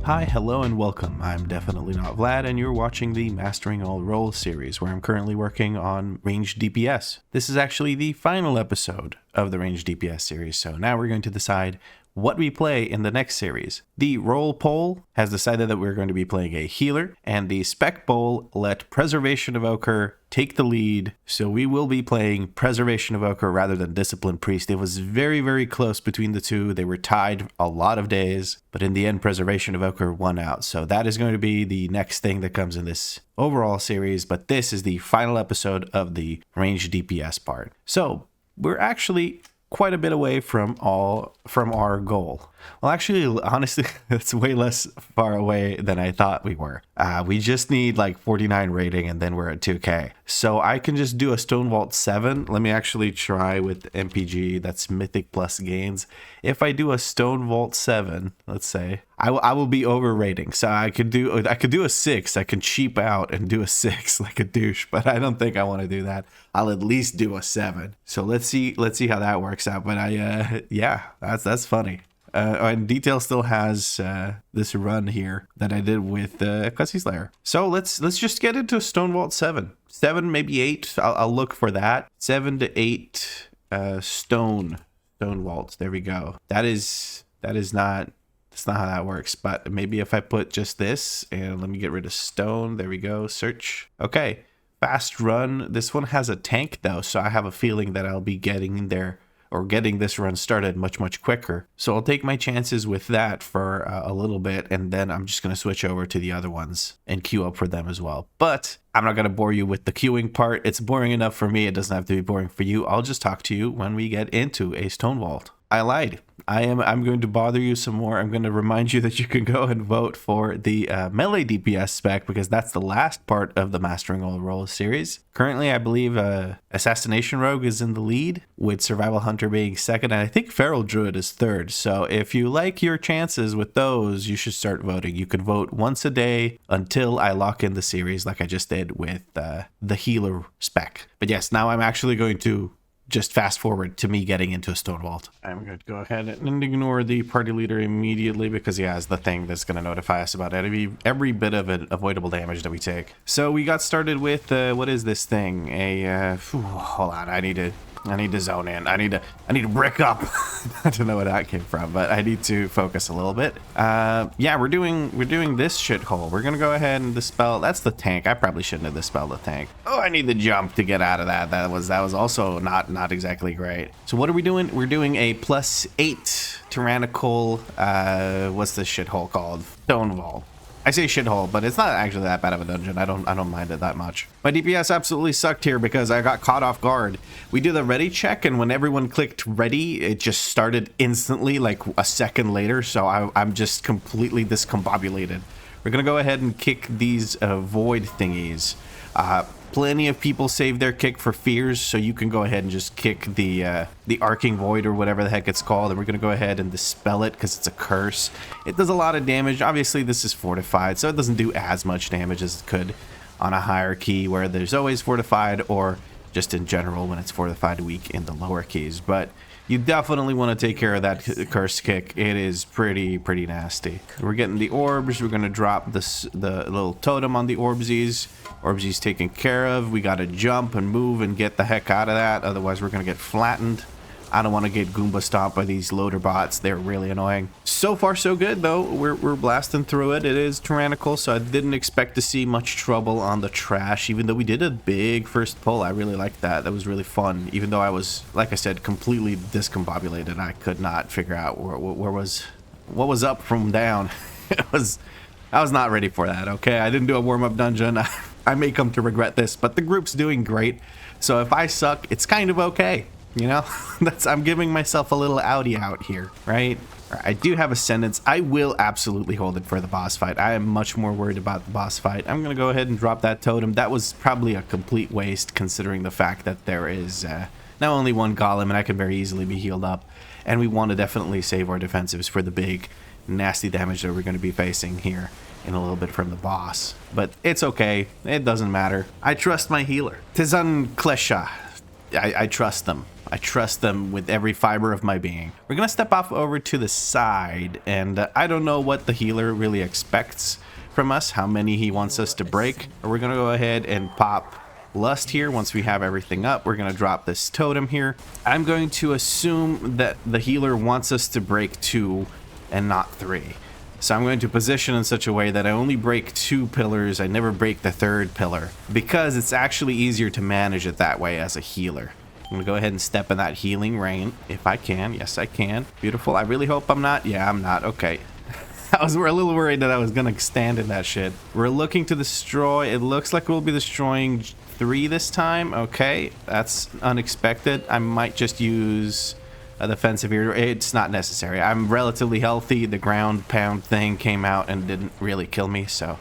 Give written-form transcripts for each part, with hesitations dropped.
Hi, hello, and welcome. I'm definitely not Vlad, and you're watching the Mastering All Roles series, where I'm currently working on Ranged DPS. This is actually the final episode of the Ranged DPS series, so now we're going to decide what we play in the next series. The role poll has decided that we're going to be playing a healer, and the spec poll let Preservation Evoker take the lead, so we will be playing Preservation Evoker rather than Discipline Priest. It was very, very close between the two. They were tied a lot of days, but in the end, Preservation Evoker won out. So that is going to be the next thing that comes in this overall series, but this is the final episode of the Ranged DPS part. So we're actually quite a bit away from our goal. Well, actually, honestly, it's way less far away than I thought we were. We just need like 49 rating and then we're at 2k. So I can just do a Stone Vault 7. Let me actually try with MPG. That's Mythic plus gains. If I do a Stone Vault 7, let's say, I will be overrating. So I could do a 6. I can cheap out and do a 6 like a douche, but I don't think I want to do that. I'll at least do a 7. So let's see how that works out. But yeah, that's funny. And Detail still has this run here that I did with Cussy Slayer. So let's just get into Stone Vault 7. 7, maybe 8. I'll look for that. 7 to 8 stone vaults. There we go. That's not how that works. But maybe if I put just this and let me get rid of stone. There we go. Search. Okay. Fast run. This one has a tank though, so I have a feeling that I'll be getting in there or getting this run started much quicker. So I'll take my chances with that for a little bit, and then I'm just going to switch over to the other ones and queue up for them as well. But I'm not going to bore you with the queuing part. It's boring enough for me. It doesn't have to be boring for you. I'll just talk to you when we get into a Stone Vault. I lied. I'm going to bother you some more. I'm going to remind you that you can go and vote for the melee DPS spec, because that's the last part of the Mastering All Roles series. Currently, I believe Assassination Rogue is in the lead, with Survival Hunter being second, and I think Feral Druid is third. So if you like your chances with those, you should start voting. You can vote once a day until I lock in the series, like I just did with the healer spec. But yes, now I'm actually going to just fast forward to me getting into a Stone Vault. I'm going to go ahead and ignore the party leader immediately, because he has the thing that's going to notify us about every bit of avoidable damage that we take. So we got started with, what is this thing? Hold on, I need to zone in. I need to brick up. I don't know where that came from, but I need to focus a little bit. Yeah, we're doing this shithole. We're gonna go ahead and dispel. That's the tank. I probably shouldn't have dispelled the tank. Oh, I need the jump to get out of that. That was also not exactly great. So what are we doing? We're doing a +8 tyrannical. What's this shithole called? Stone Vault. I say shithole, but it's not actually that bad of a dungeon. I don't mind it that much. My DPS absolutely sucked here because I got caught off guard. We did a ready check, and when everyone clicked ready, it just started instantly, like a second later. So I'm just completely discombobulated. We're gonna go ahead and kick these void thingies. Plenty of people save their kick for fears, so you can go ahead and just kick the arcing void or whatever the heck it's called, and we're gonna go ahead and dispel it because it's a curse. It does a lot of damage. Obviously this is fortified, so it doesn't do as much damage as it could on a higher key where there's always fortified, or just in general when it's fortified weak in the lower keys. But you definitely want to take care of that curse kick. It is pretty nasty. We're getting the orbs. We're gonna drop the little totem on the orbsies. Orbsies taken care of. We gotta jump and move and get the heck out of that, otherwise we're gonna get flattened. I don't want to get Goomba stomped by these loader bots. They're really annoying. So far so good though. We're blasting through it. It is tyrannical, so I didn't expect to see much trouble on the trash, even though we did a big first pull. I really liked that. That was really fun, even though I was, like I said, completely discombobulated. I could not figure out what was up from down. I was not ready for that. Okay, I didn't do a warm-up dungeon. I may come to regret this, but the group's doing great. So if I suck, it's kind of okay. You know, I'm giving myself a little outie out here, right? I do have Ascendance. I will absolutely hold it for the boss fight. I am much more worried about the boss fight. I'm going to go ahead and drop that totem. That was probably a complete waste, considering the fact that there is now only one golem, and I can very easily be healed up. And we want to definitely save our defensives for the big, nasty damage that we're going to be facing here in a little bit from the boss. But it's okay. It doesn't matter. I trust my healer. Tizan Klesha. I trust them. I trust them with every fiber of my being. We're gonna step off over to the side, and I don't know what the healer really expects from us, how many he wants us to break. We're gonna go ahead and pop Lust here. Once we have everything up, we're gonna drop this totem here. I'm going to assume that the healer wants us to break 2 and not 3. So I'm going to position in such a way that I only break 2 pillars. I never break the 3rd pillar because it's actually easier to manage it that way as a healer. I'm gonna go ahead and step in that healing rain if I can. Yes, I can. Beautiful. I really hope I'm not. Yeah, I'm not. Okay. We're a little worried that I was gonna stand in that shit. We're looking to destroy. It looks like we'll be destroying 3 this time. Okay, that's unexpected. I might just use a defensive here. It's not necessary. I'm relatively healthy. The ground pound thing came out and didn't really kill me, so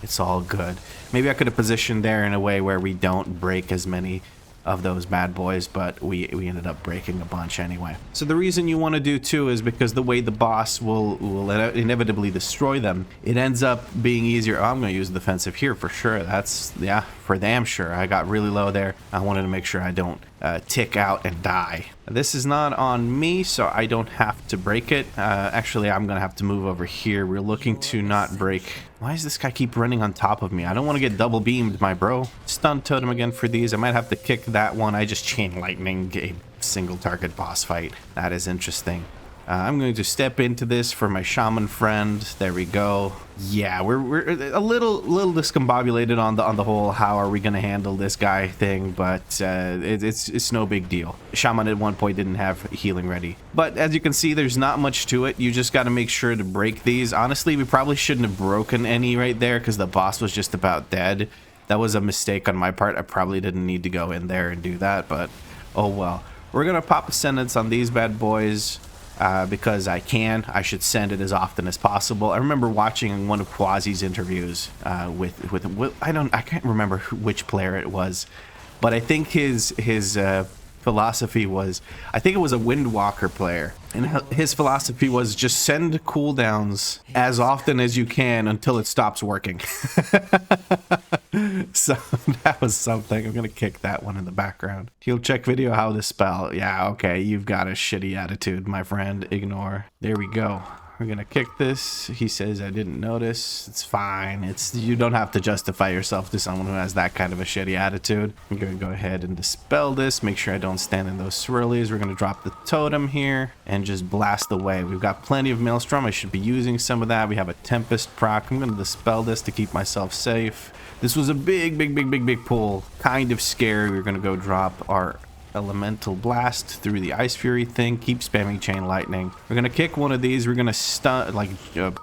it's all good. Maybe I could have positioned there in a way where we don't break as many of those bad boys, but we ended up breaking a bunch anyway. So the reason you want to do 2 is because the way the boss will inevitably destroy them, it ends up being easier. Oh, I'm going to use the defensive here for sure. That's, yeah, for damn sure. I got really low there. I wanted to make sure I don't tick out and die. This is not on me, so I don't have to break it. Actually, I'm gonna have to move over here. We're looking to not break. Why does this guy keep running on top of me? I don't want to get double beamed, my bro. Stun totem again for these. I might have to kick that one. I just chain lightning a single target boss fight. That is interesting. I'm going to step into this for my shaman friend. There we go. Yeah, we're a little discombobulated on the whole how are we going to handle this guy thing, but it's no big deal. Shaman at one point didn't have healing ready, but as you can see, there's not much to it. You just got to make sure to break these. Honestly, we probably shouldn't have broken any right there because the boss was just about dead. That was a mistake on my part. I probably didn't need to go in there and do that, but oh well. We're gonna pop Ascendance on these bad boys. Because I can. I should send it as often as possible. I remember watching one of Quasi's interviews with I can't remember which player it was, but I think his philosophy was, I think it was a Windwalker player, and his philosophy was just send cooldowns as often as you can until it stops working. So that was something. I'm gonna kick that one in the background. Heal check video, how to spell. Yeah, okay, you've got a shitty attitude, my friend. Ignore. There we go. We're gonna kick this. He says I didn't notice. It's fine. You don't have to justify yourself to someone who has that kind of a shitty attitude. I'm gonna go ahead and dispel this. Make sure I don't stand in those swirlies. We're gonna drop the totem here and just blast away. We've got plenty of Maelstrom. I should be using some of that. We have a Tempest proc. I'm gonna dispel this to keep myself safe. This was a big pull. Kind of scary. We're gonna go drop our Elemental Blast through the Ice Fury thing. Keep spamming Chain Lightning. We're gonna kick one of these. We're gonna stun,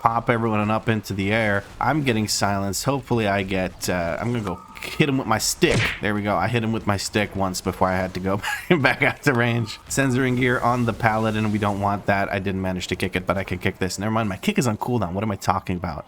pop everyone up into the air. I'm getting silenced. Hopefully I get, I'm gonna go hit him with my stick. There we go. I hit him with my stick once before I had to go back out to range. Censoring gear on the Paladin. We don't want that. I didn't manage to kick it, but I can kick this. Never mind. My kick is on cooldown. What am I talking about?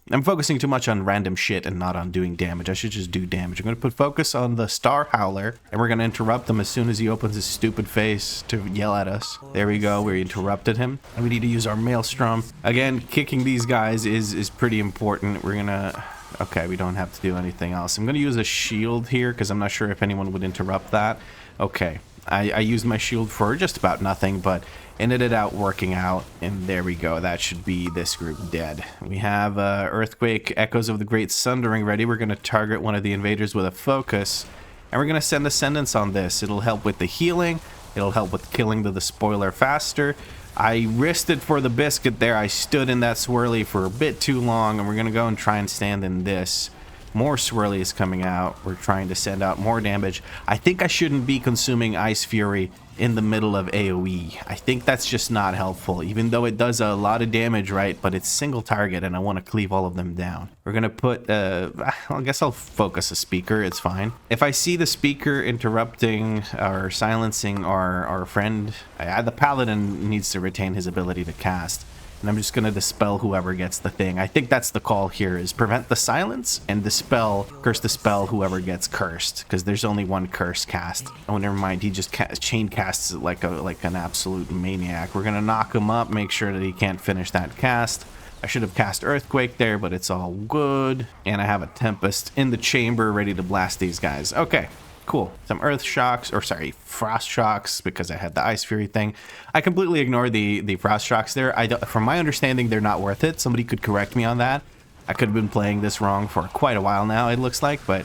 I'm focusing too much on random shit and not on doing damage. I should just do damage. I'm going to put focus on the Star Howler, and we're going to interrupt him as soon as he opens his stupid face to yell at us. There we go. We interrupted him. And we need to use our Maelstrom. Again, kicking these guys is pretty important. We're going to... Okay, we don't have to do anything else. I'm going to use a shield here because I'm not sure if anyone would interrupt that. Okay. I used my shield for just about nothing, but ended out working out, and there we go. That should be this group dead. We have Earthquake, Echoes of the Great Sundering ready. We're going to target one of the invaders with a focus, and we're going to send Ascendance on this. It'll help with the healing. It'll help with killing the spoiler faster. I risked it for the biscuit there. I stood in that swirly for a bit too long, and we're going to go and try and stand in this. More swirlies coming out. We're trying to send out more damage. I think I shouldn't be consuming Ice Fury in the middle of AoE. I think that's just not helpful, even though it does a lot of damage, right? But it's single target, and I want to cleave all of them down. We're going to put, I guess I'll focus a speaker. It's fine. If I see the speaker interrupting or silencing our friend, the Paladin needs to retain his ability to cast. And I'm just going to dispel whoever gets the thing. I think that's the call here, is prevent the silence and curse dispel whoever gets cursed, because there's only one curse cast. Oh, never mind. He just chain casts it like an absolute maniac. We're going to knock him up, make sure that he can't finish that cast. I should have cast Earthquake there, but it's all good. And I have a Tempest in the chamber ready to blast these guys. Okay. Cool. Some earth shocks, or sorry, frost shocks, because I had the ice fury thing. I completely ignored the frost shocks there. From my understanding, they're not worth it. Somebody could correct me on that. I could have been playing this wrong for quite a while now, it looks like, but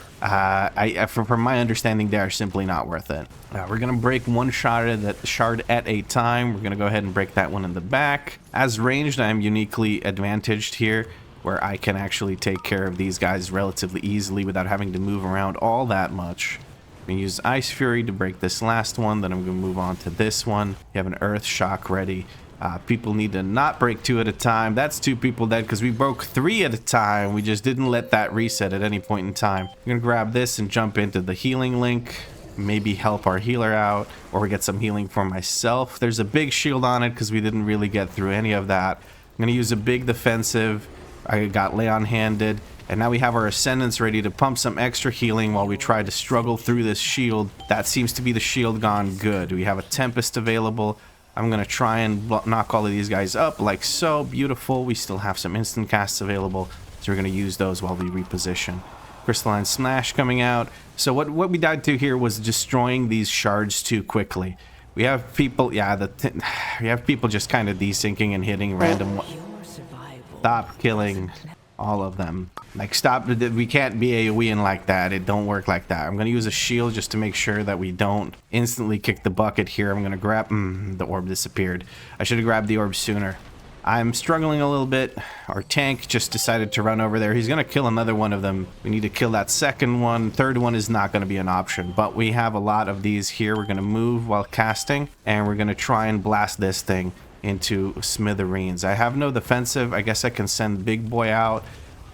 from my understanding, they are simply not worth it. We're going to break one shard at a time. We're going to go ahead and break that one in the back. As ranged, I'm uniquely advantaged here, where I can actually take care of these guys relatively easily without having to move around all that much. I'm going to use Ice Fury to break this last one, then I'm going to move on to this one. You have an Earth Shock ready. People need to not break 2 at a time. That's 2 people dead because we broke 3 at a time. We just didn't let that reset at any point in time. I'm going to grab this and jump into the healing link. Maybe help our healer out or get some healing for myself. There's a big shield on it because we didn't really get through any of that. I'm going to use a big defensive. I got lay on handed. And now we have our Ascendants ready to pump some extra healing while we try to struggle through this shield. That seems to be the shield gone good. We have a Tempest available. I'm going to try and knock all of these guys up like so. Beautiful. We still have some instant casts available, so we're going to use those while we reposition. Crystalline Smash coming out. So what we died to here was destroying these shards too quickly. We have people, yeah, we have people just kind of desyncing and hitting random. Stop killing all of them. Like, stop. We can't be AoEing like that. It don't work like that. I'm going to use a shield just to make sure that we don't instantly kick the bucket here. I'm going to grab... the orb disappeared. I should have grabbed the orb sooner. I'm struggling a little bit. Our tank just decided to run over there. He's going to kill another one of them. We need to kill that second one. Third one is not going to be an option, but we have a lot of these here. We're going to move while casting, and we're going to try and blast this thing into smithereens. I have no defensive. I guess I can send Big Boy out.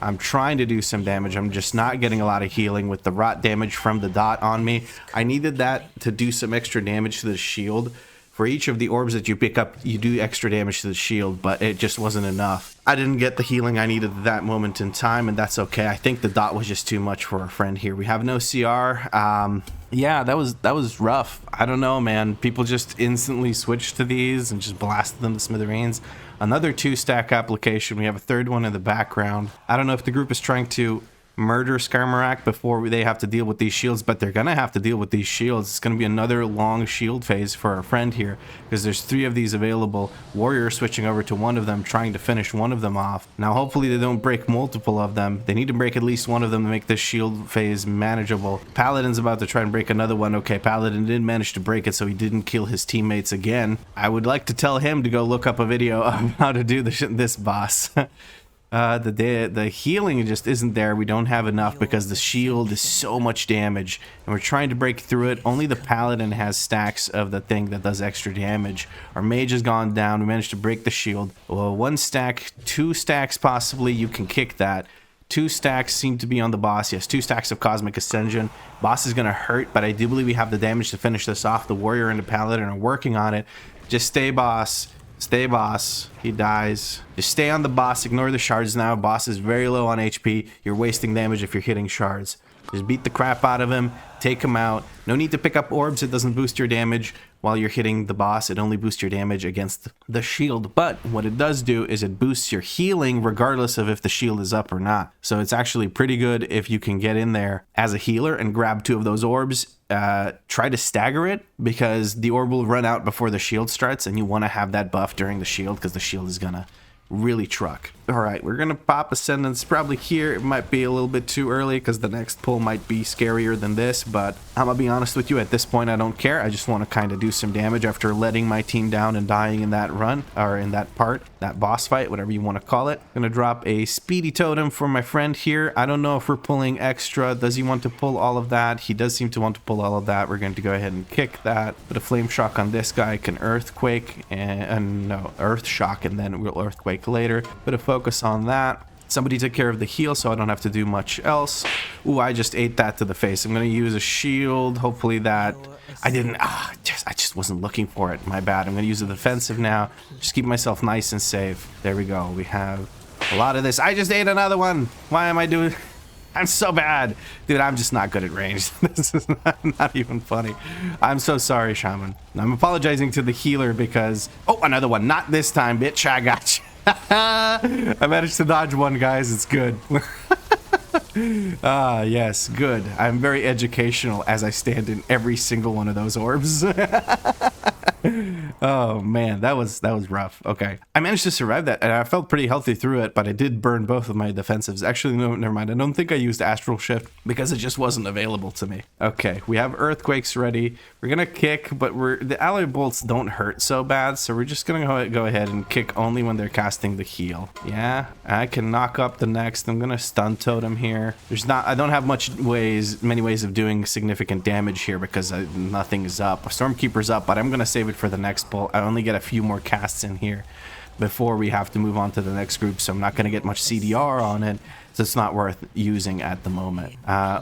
I'm trying to do some damage. I'm just not getting a lot of healing with the rot damage from the dot on me. I needed that to do some extra damage to the shield. For each of the orbs that you pick up, you do extra damage to the shield, but it just wasn't enough. I didn't get the healing I needed at that moment in time, and that's okay. I think the dot was just too much for our friend here. We have no CR. Yeah, that was rough. I don't know, man. People just instantly switched to these and just blasted them to smithereens. Another 2-stack application. We have a third one in the background. I don't know if the group is trying to murder Skarmorak before they have to deal with these shields, but they're gonna have to deal with these shields. It's gonna be another long shield phase for our friend here because there's 3 of these available. Warrior switching over to one of them, trying to finish one of them off. Now hopefully they don't break multiple of them. They need to break at least one of them to make this shield phase manageable. Paladin's about to try and break another one. Okay, Paladin didn't manage to break it, so he didn't kill his teammates again. I would like to tell him to go look up a video on how to do this boss. The healing just isn't there. We don't have enough because the shield is so much damage and we're trying to break through it. Only the paladin has stacks of the thing that does extra damage. Our mage has gone down. We managed to break the shield. Well, 1 stack, 2 stacks possibly, you can kick that. 2 stacks seem to be on the boss. Yes, 2 stacks of Cosmic Ascension. Boss is gonna hurt, but I do believe we have the damage to finish this off. The warrior and the paladin are working on it. Just stay, boss. Stay, boss. He dies. Just stay on the boss. Ignore the shards now. Boss is very low on HP. You're wasting damage if you're hitting shards. Just beat the crap out of him. Take him out. No need to pick up orbs. It doesn't boost your damage while you're hitting the boss. It only boosts your damage against the shield. But what it does do is it boosts your healing regardless of if the shield is up or not. So it's actually pretty good if you can get in there as a healer and grab 2 of those orbs. Try to stagger it because the orb will run out before the shield starts, and you want to have that buff during the shield because the shield is gonna really truck. All right, we're gonna pop Ascendance probably here. It might be a little bit too early because the next pull might be scarier than this, but I'm gonna be honest with you, at this point I don't care. I just want to kind of do some damage after letting my team down and dying in that run, or in that part, that boss fight, whatever you want to call it. I'm gonna drop a speedy totem for my friend here. I don't know if we're pulling extra. Does he want to pull all of that? He does seem to want to pull all of that. We're going to go ahead and kick that. Put a flame shock on this guy. Can earthquake and no, earth shock, and then we'll earthquake later. Put a focus on that. Somebody took care of the heal, so I don't have to do much else. Ooh, I just ate that to the face. I'm going to use a shield. Hopefully that... I didn't... I just wasn't looking for it. My bad. I'm going to use a defensive now. Just keep myself nice and safe. There we go. We have a lot of this. I just ate another one. Why am I doing... I'm so bad. Dude, I'm just not good at range. This is not even funny. I'm so sorry, Shaman. I'm apologizing to the healer because... Oh, another one. Not this time, bitch. I got you. I managed to dodge one, guys. It's good. Ah, yes, good. I'm very educational as I stand in every single one of those orbs. Oh man, that was rough. Okay, I managed to survive that, and I felt pretty healthy through it, but I did burn both of my defensives. Actually, no, never mind. I don't think I used Astral Shift because it just wasn't available to me. Okay, we have Earthquakes ready. We're gonna kick, but the Alloy Bolts don't hurt so bad, so we're just gonna go ahead and kick only when they're casting the heal. Yeah, I can knock up the next. I'm gonna stun totem here. I don't have many ways of doing significant damage here because nothing is up. Stormkeeper's up, but I'm gonna save it for the next bolt. I only get a few more casts in here before we have to move on to the next group, so I'm not gonna get much CDR on it, so it's not worth using at the moment.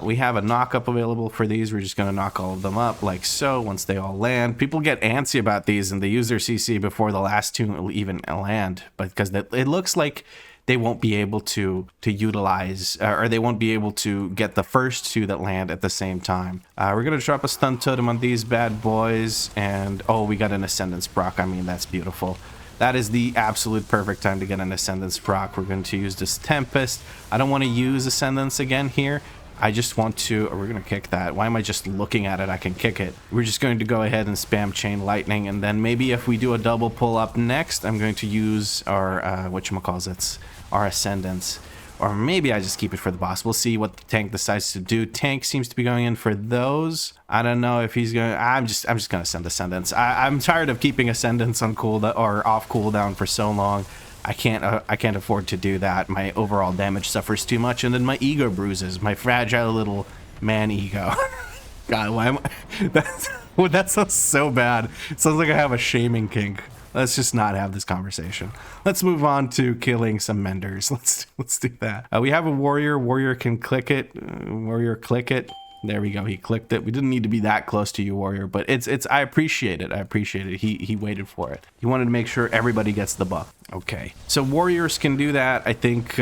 We have a knock up available for these. We're just gonna knock all of them up like so once they all land. People get antsy about these and they use their CC before the last two will even land, but because it looks like they won't be able to utilize, or they won't be able to get the first two that land at the same time. We're gonna drop a stun totem on these bad boys, and oh, we got an Ascendance proc. I mean, that's beautiful. That is the absolute perfect time to get an Ascendance proc. We're going to use this Tempest. I don't want to use Ascendance again here. I just want to, we're going to kick that. Why am I just looking at it? I can kick it. We're just going to go ahead and spam Chain Lightning, and then maybe if we do a double pull up next, I'm going to use our, whatchamacallits, our Ascendance. Or maybe I just keep it for the boss. We'll see what the tank decides to do. Tank seems to be going in for those. I don't know if he's going. I'm just going to send Ascendance. I'm tired of keeping Ascendance on cooldown or off cooldown for so long. I can't afford to do that. My overall damage suffers too much, and then my ego bruises. My fragile little man ego. God, why am I? That sounds so bad. It sounds like I have a shaming kink. Let's just not have this conversation. Let's move on to killing some menders. Let's do that. We have a warrior. Warrior can click it. Warrior click it. There we go. He clicked it. We didn't need to be that close to you, warrior, but it's. I appreciate it. I appreciate it. He waited for it. He wanted to make sure everybody gets the buff. Okay. So warriors can do that. I think.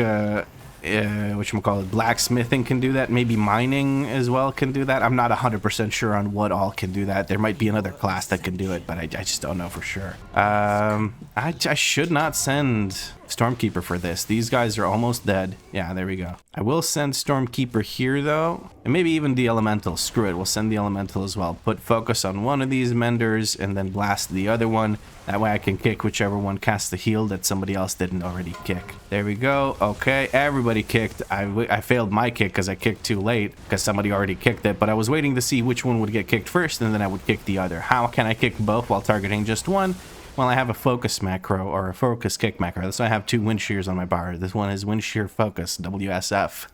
Whatchamacallit, blacksmithing can do that. Maybe mining as well can do that. I'm not 100% sure on what all can do that. There might be another class that can do it, but I just don't know for sure. I should not send Stormkeeper for this. These guys are almost dead. Yeah, there we go. I will send Stormkeeper here though, and maybe even the Elemental. Screw it, we'll send the Elemental as well. Put focus on one of these menders and then blast the other one. That way I can kick whichever one casts the heal that somebody else didn't already kick. There we go. Okay, everybody kicked. I failed my kick because I kicked too late because somebody already kicked it, but I was waiting to see which one would get kicked first and then I would kick the other. How can I kick both while targeting just one? Well, I have a focus macro, or a focus kick macro. That's why I have two wind shears on my bar. This one is wind shear focus, WSF.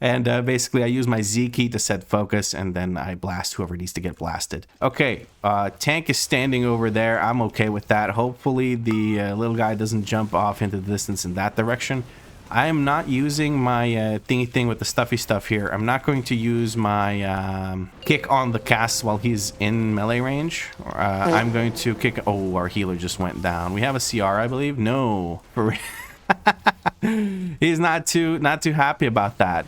And basically I use my Z key to set focus, and then I blast whoever needs to get blasted. Okay, tank is standing over there. I'm okay with that. Hopefully the little guy doesn't jump off into the distance in that direction. I am not using my thingy thing with the stuffy stuff here. I'm not going to use my kick on the cast while he's in melee range. I'm going to kick. Oh, our healer just went down. We have a CR, I believe. No, he's not too happy about that.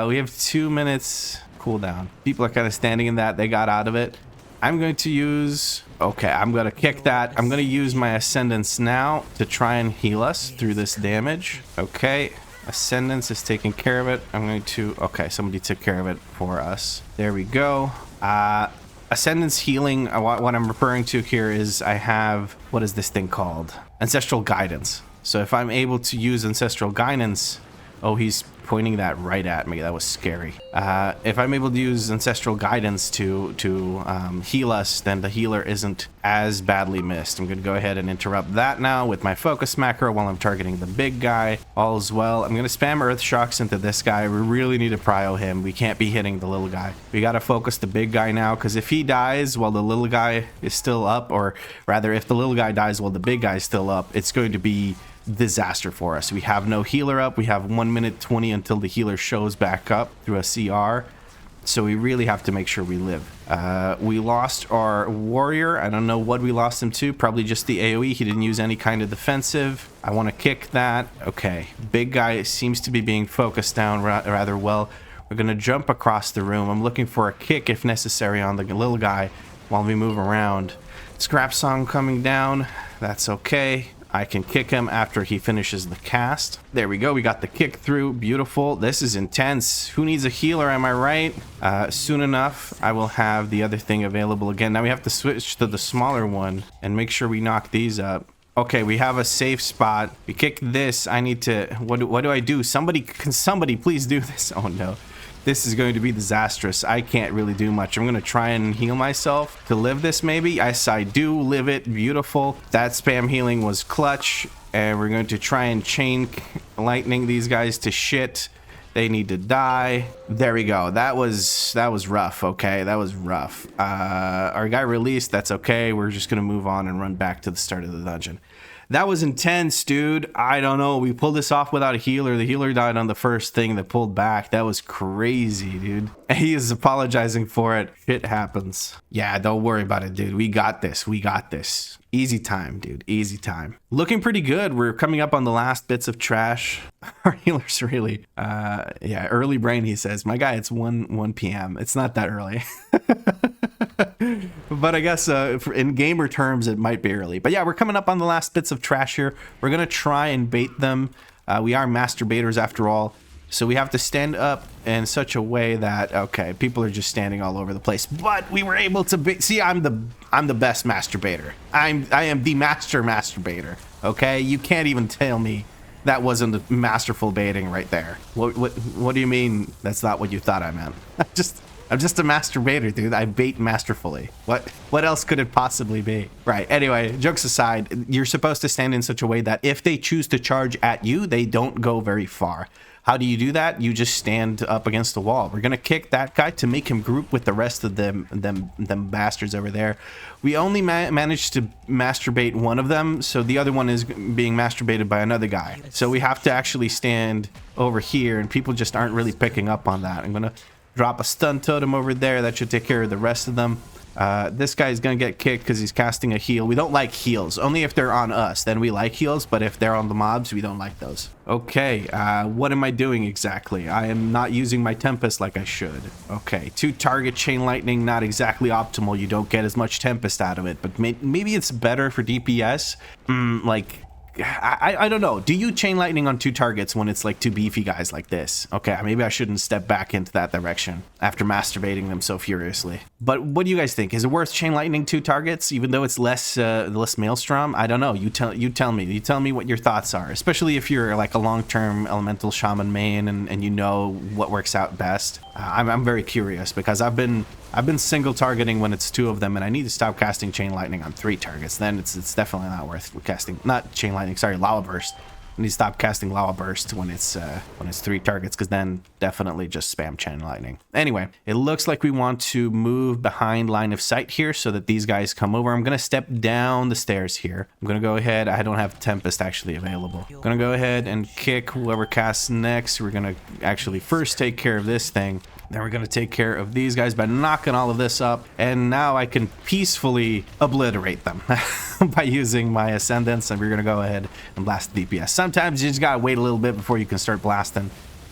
We have 2 minutes cooldown. People are kind of standing in that. They got out of it. I'm going to use. Okay, I'm going to kick that. I'm going to use my Ascendance now to try and heal us through this damage. Okay, Ascendance is taking care of it. I'm going to... Okay, somebody took care of it for us. There we go. Ascendance healing, what I'm referring to here is I have... What is this thing called? Ancestral Guidance. So if I'm able to use Ancestral Guidance... Oh, he's pointing that right at me. That was scary. If I'm able to use Ancestral Guidance to heal us, then the healer isn't as badly missed. I'm going to go ahead and interrupt that now with my focus macro while I'm targeting the big guy. All is well. I'm going to spam Earth Shocks into this guy. We really need to prio him. We can't be hitting the little guy. We got to focus the big guy now, because if he dies while the little guy is still up, or rather if the little guy dies while the big guy is still up, it's going to be disaster for us. We have no healer up. We have 1 minute 20 until the healer shows back up through a CR, so we really have to make sure we live. We lost our warrior. I don't know what we lost him to. Probably just the AoE. He didn't use any kind of defensive. I want to kick that. Okay, big guy seems to be being focused down rather well. We're gonna jump across the room. I'm looking for a kick if necessary on the little guy while we move around. Scrap song coming down. That's okay. I can kick him after he finishes the cast. There we go. We got the kick through. Beautiful. This is intense. Who needs a healer? Am I right? Soon enough, I will have the other thing available again. Now we have to switch to the smaller one and make sure we knock these up. Okay, we have a safe spot. We kick this. I need to... What do I do? Can somebody please do this? Oh, no. This is going to be disastrous. I can't really do much. I'm going to try and heal myself to live this, maybe. Yes, I do live it. Beautiful. That spam healing was clutch. And we're going to try and chain lightning these guys to shit. They need to die. There we go. That was rough. Okay, that was rough. Our guy released. That's okay. We're just going to move on and run back to the start of the dungeon. That was intense, dude. I don't know. We pulled this off without a healer. The healer died on the first thing that pulled back. That was crazy, dude. He is apologizing for it. Shit happens. Yeah, don't worry about it, dude. We got this. We got this. Easy time, dude. Easy time. Looking pretty good. We're coming up on the last bits of trash. Our healer's really, yeah, early brain, he says. My guy, it's 1 p.m. It's not that early. But I guess in gamer terms, it might be early. But yeah, we're coming up on the last bits of trash here. We're going to try and bait them. We are masturbators after all. So we have to stand up in such a way that, okay, people are just standing all over the place. But we were able to see, I'm the best masturbator. I am the master masturbator. Okay, you can't even tell me that wasn't a masterful baiting right there. What do you mean that's not what you thought I meant? I'm just a masturbator, dude. I bait masterfully. What else could it possibly be? Right. Anyway, jokes aside, you're supposed to stand in such a way that if they choose to charge at you, they don't go very far. How do you do that? You just stand up against the wall. We're gonna kick that guy to make him group with the rest of them bastards over there. We only managed to masturbate one of them, so the other one is being masturbated by another guy. So we have to actually stand over here, and people just aren't really picking up on that. I'm gonna drop a stun totem over there. That should take care of the rest of them. This guy's gonna get kicked because he's casting a heal. We don't like heals. Only if they're on us, then we like heals. But if they're on the mobs, we don't like those. Okay, what am I doing exactly? I am not using my Tempest like I should. Okay, 2 target chain lightning, not exactly optimal. You don't get as much Tempest out of it. But maybe it's better for DPS. Like... I don't know. Do you chain lightning on 2 targets when it's like 2 beefy guys like this? Okay, maybe I shouldn't step back into that direction after masturbating them so furiously. But what do you guys think? Is it worth chain lightning 2 targets, even though it's less maelstrom? I don't know. You tell me. You tell me what your thoughts are, especially if you're like a long-term elemental shaman main and you know what works out best. I'm very curious because I've been single targeting when it's 2 of them, and I need to stop casting chain lightning on 3 targets. Then it's definitely not worth casting. Not chain lightning, sorry, lava burst. I need to stop casting lava burst when it's 3 targets, because then definitely just spam chain lightning. Anyway, it looks like we want to move behind line of sight here so that these guys come over. I'm gonna step down the stairs here. I'm gonna go ahead. I don't have Tempest actually available. I'm gonna go ahead and kick whoever casts next. We're gonna actually first take care of this thing. Then we're going to take care of these guys by knocking all of this up. And now I can peacefully obliterate them by using my Ascendance. And we're going to go ahead and blast the DPS. Sometimes you just got to wait a little bit before you can start blasting.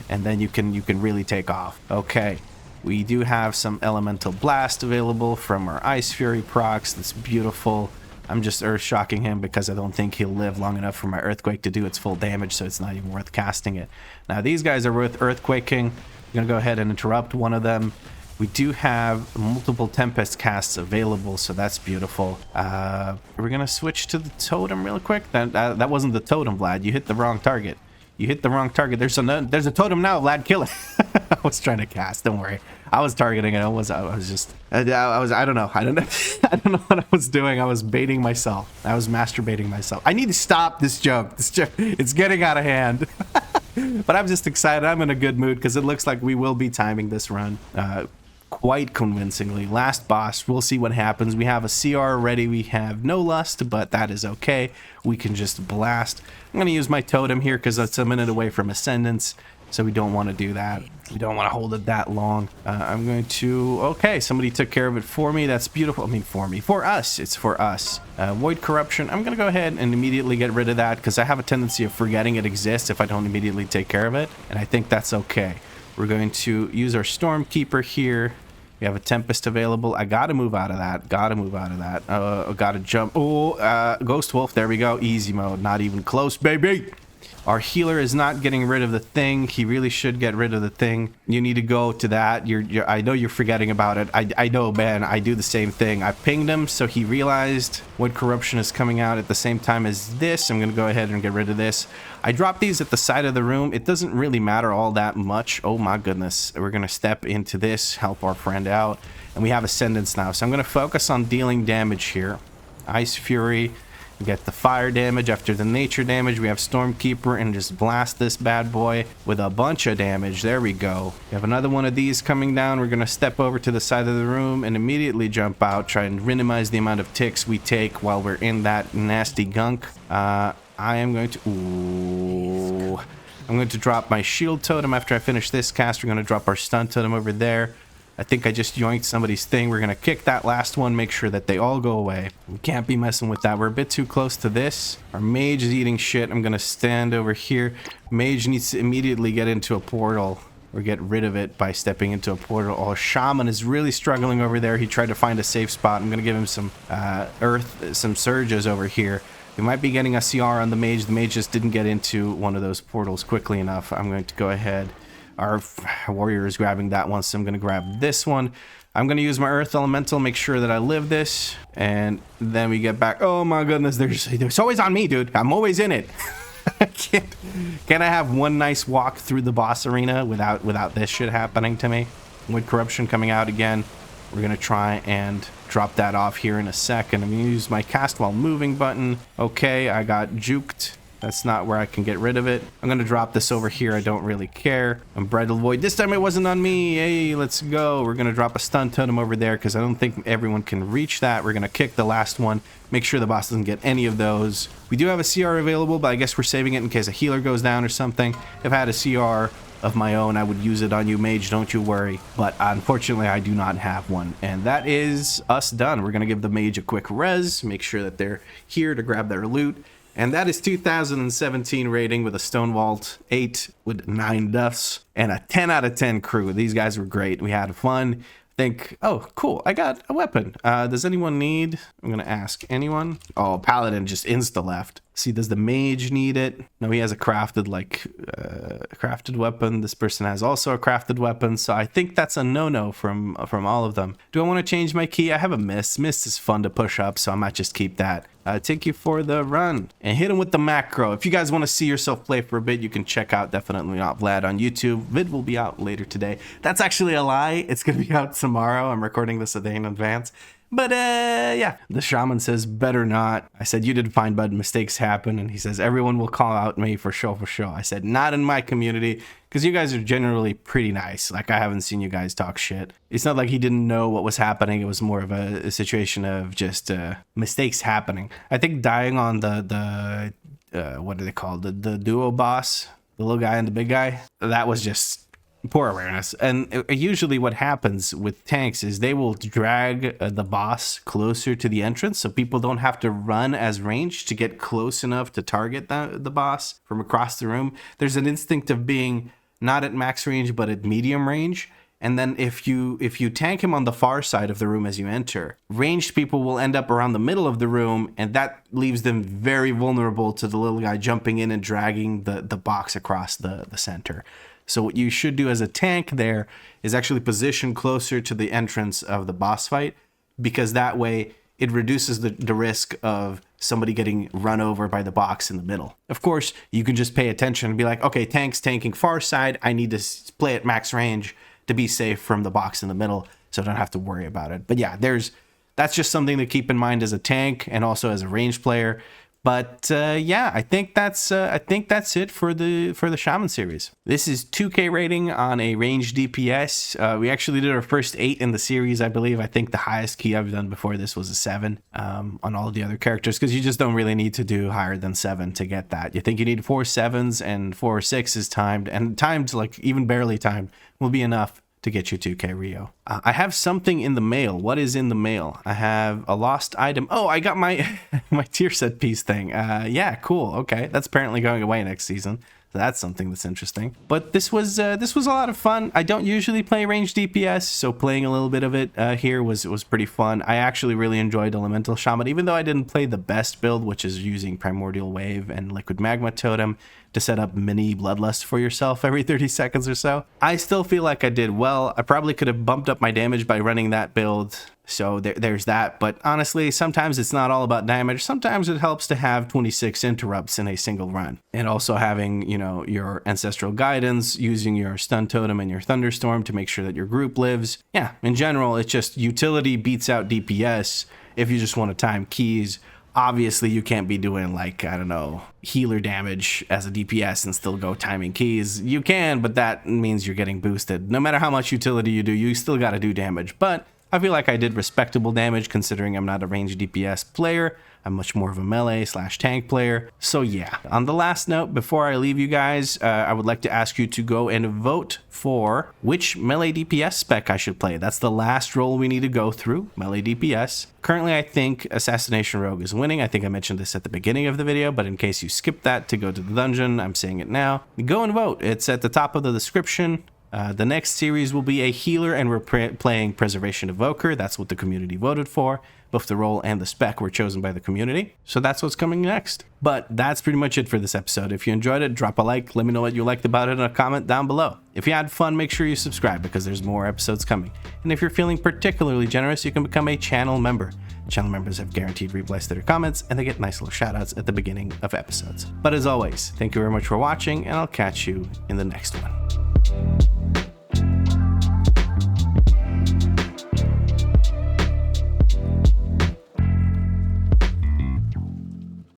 And then you can really take off. Okay. We do have some Elemental Blast available from our Ice Fury procs. That's beautiful. I'm just Earth Shocking him because I don't think he'll live long enough for my Earthquake to do its full damage. So it's not even worth casting it. Now these guys are worth Earthquaking. I'm going to go ahead and interrupt one of them. We do have multiple Tempest casts available, so that's beautiful. We're going to switch to the totem real quick. That wasn't the totem, Vlad. You hit the wrong target. You hit the wrong target. There's a totem now, Vlad. Kill it. I was trying to cast. Don't worry. I was targeting it. I don't know. I don't know what I was doing. I was baiting myself. I was masturbating myself. I need to stop this joke. It's getting out of hand. But I'm just excited. I'm in a good mood because it looks like we will be timing this run quite convincingly. Last boss, we'll see what happens. We have a CR already. We have no lust, but that is okay. We can just blast. I'm going to use my totem here because it's a minute away from Ascendance, so we don't want to do that. We don't want to hold it that long. I'm going to... Okay, somebody took care of it for me. That's beautiful. I mean, for me. For us. It's for us. Void Corruption. I'm going to go ahead and immediately get rid of that because I have a tendency of forgetting it exists if I don't immediately take care of it. And I think that's okay. We're going to use our Stormkeeper here We have a Tempest available. I gotta move out of that. Gotta jump. Oh, Ghost Wolf. There we go. Easy mode. Not even close, baby. Our healer is not getting rid of the thing. He really should get rid of the thing. You need to go to that. I know you're forgetting about it. I know, man. I do the same thing. I pinged him, so he realized what corruption is coming out at the same time as this. I'm going to go ahead and get rid of this. I dropped these at the side of the room. It doesn't really matter all that much. Oh, my goodness. We're going to step into this, help our friend out. And we have Ascendance now. So I'm going to focus on dealing damage here. Ice Fury. We get the fire damage. After the nature damage, we have Stormkeeper and just blast this bad boy with a bunch of damage. There we go. We have another one of these coming down. We're going to step over to the side of the room and immediately jump out. Try and minimize the amount of ticks we take while we're in that nasty gunk. I am going to... Ooh. I'm going to drop my shield totem after I finish this cast. We're going to drop our stun totem over there. I think I just yoinked somebody's thing. We're going to kick that last one, make sure that they all go away. We can't be messing with that. We're a bit too close to this. Our mage is eating shit. I'm going to stand over here. Mage needs to immediately get into a portal or get rid of it by stepping into a portal. Our shaman is really struggling over there. He tried to find a safe spot. I'm going to give him some some surges over here. We might be getting a CR on the mage. The mage just didn't get into one of those portals quickly enough. I'm going to go ahead. Our warrior is grabbing that one, so I'm going to grab this one. I'm going to use my Earth Elemental, make sure that I live this, and then we get back. Oh my goodness, there's always on me, dude. I'm always in it. Can I have one nice walk through the boss arena without this shit happening to me? With corruption coming out again, we're going to try and drop that off here in a second. I'm going to use my cast while moving button. Okay, I got juked. That's not where I can get rid of it. I'm going to drop this over here. I don't really care. Unbridled Void. This time it wasn't on me. Hey, let's go. We're going to drop a stun totem over there because I don't think everyone can reach that. We're going to kick the last one. Make sure the boss doesn't get any of those. We do have a CR available, but I guess we're saving it in case a healer goes down or something. If I had a CR of my own, I would use it on you, mage. Don't you worry. But unfortunately, I do not have one. And that is us done. We're going to give the mage a quick res. Make sure that they're here to grab their loot. And that is 2017 rating with a Stone Vault 8 with 9 deaths and a 10 out of 10 crew. These guys were great. We had fun. Think, oh, cool. I got a weapon. Does anyone need? I'm going to ask anyone. Oh, Paladin just insta left. See, does the mage need it? No, he has a crafted, crafted weapon. This person has also a crafted weapon. So I think that's a no-no from all of them. Do I want to change my key? I have a Mist. Mist is fun to push up, so I might just keep that. Take you for the run and hit him with the macro. If you guys want to see yourself play for a bit, you can check out Definitely Not Vlad on YouTube. Vid will be out later today. That's actually a lie. It's going to be out tomorrow. I'm recording this a day in advance. But yeah, the shaman says, better not. I said, you did fine, bud. Mistakes happen. And he says, everyone will call out me for sure, for sure. I said, not in my community, because you guys are generally pretty nice. Like, I haven't seen you guys talk shit. It's not like he didn't know what was happening. It was more of a situation of just mistakes happening. I think dying on the what are they called? The duo boss, the little guy and the big guy. That was just poor awareness. And usually what happens with tanks is they will drag the boss closer to the entrance so people don't have to run as ranged to get close enough to target the boss from across the room. There's an instinct of being not at max range but at medium range. And then if you tank him on the far side of the room as you enter, ranged people will end up around the middle of the room, and that leaves them very vulnerable to the little guy jumping in and dragging the box across the center. So what you should do as a tank there is actually position closer to the entrance of the boss fight, because that way it reduces the risk of somebody getting run over by the box in the middle. Of course, you can just pay attention and be like, okay, tank's tanking far side. I need to play at max range to be safe from the box in the middle, so I don't have to worry about it. But yeah, that's just something to keep in mind as a tank and also as a range player. But yeah, I think that's it for the Shaman series. This is 2K rating on a ranged DPS. We actually did our first 8 in the series, I believe. I think the highest key I've done before this was a 7 on all of the other characters, because you just don't really need to do higher than 7 to get that. You think you need 4 7s and 4 6s timed, and timed, like even barely timed, will be enough to get you 2K Rio. I have something in the mail. What is in the mail? I have a lost item. Oh, I got my my tier set piece thing. Yeah, cool. Okay, that's apparently going away next season. So that's something that's interesting. But this was a lot of fun. I don't usually play ranged DPS, so playing a little bit of it here was pretty fun. I actually really enjoyed Elemental Shaman, even though I didn't play the best build, which is using Primordial Wave and Liquid Magma Totem to set up mini Bloodlust for yourself every 30 seconds or so. I still feel like I did well. I probably could have bumped up my damage by running that build, so there's that. But honestly, sometimes it's not all about damage. Sometimes it helps to have 26 interrupts in a single run. And also having, you know, your Ancestral Guidance, using your Stun Totem and your Thunderstorm to make sure that your group lives. Yeah, in general, it's just utility beats out DPS if you just want to time keys. Obviously, you can't be doing, like, I don't know, healer damage as a DPS and still go timing keys. You can, but that means you're getting boosted. No matter how much utility you do, you still got to do damage. But I feel like I did respectable damage considering I'm not a ranged DPS player. I'm much more of a melee/tank player. So yeah, on the last note, before I leave you guys, I would like to ask you to go and vote for which melee DPS spec I should play. That's the last role we need to go through, melee DPS. Currently, I think Assassination Rogue is winning. I think I mentioned this at the beginning of the video, but in case you skipped that to go to the dungeon, I'm saying it now. Go and vote. It's at the top of the description. The next series will be a healer, and we're playing Preservation Evoker. That's what the community voted for. Both the role and the spec were chosen by the community. So that's what's coming next. But that's pretty much it for this episode. If you enjoyed it, drop a like. Let me know what you liked about it in a comment down below. If you had fun, make sure you subscribe because there's more episodes coming. And if you're feeling particularly generous, you can become a channel member. Channel members have guaranteed replies to their comments, and they get nice little shoutouts at the beginning of episodes. But as always, thank you very much for watching, and I'll catch you in the next one.